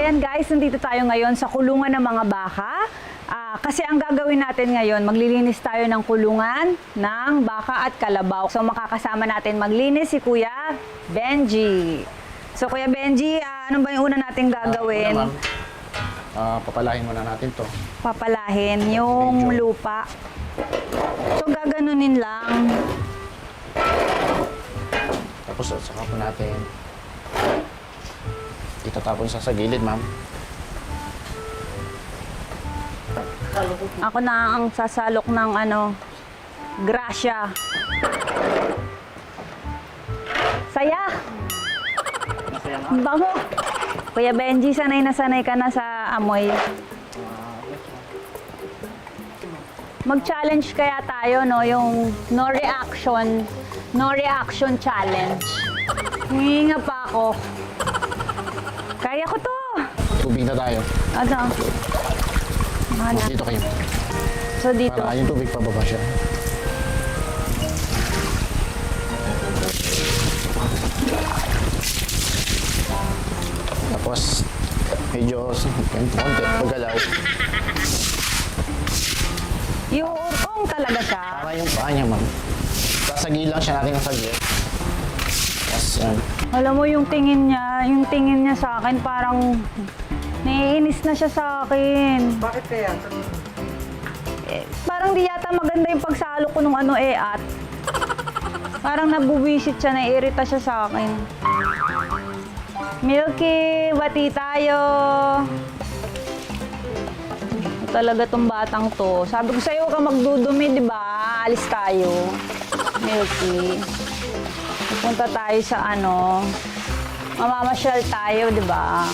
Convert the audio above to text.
Ayan guys, nandito tayo ngayon sa kulungan ng mga baka. Kasi ang gagawin natin ngayon, maglilinis tayo ng kulungan ng baka at kalabaw. So makakasama natin maglinis si Kuya Benji. So Kuya Benji, ano ba yung una natin gagawin? Papalahin muna natin to. Papalahin yung lupa. So gaganunin lang. Tapos saka po natin itatapon sa gilid, ma'am. Ako na ang sasalok ng grasya. Saya! Bango! Kuya Benji, sanay na sanay ka na sa amoy. Mag-challenge kaya tayo, no? Yung no reaction challenge. Hinga pa ako. Kaya ko to! Tubig na tayo. Ano? Dito kayo. So dito. Para yung tubig pababa siya. Tapos, medyo konti, pagalaw. Yung talaga siya. Para yung paa niya, ma'am. Sasagi lang siya natin ng sagi. Tapos, yan. Alam mo yung tingin niya sa akin parang naiinis na siya sa akin. Bakit kaya? Parang di yata maganda yung pagsalo ko nung at. Parang nabuwisit siya, naiirita siya sa akin. Milky, bati tayo. Talaga tong batang to. Sabi ko sa'yo, huwag ka magdudumi, di ba? Alis tayo. Milky. Punta tayo sa mamamasyal tayo, di ba?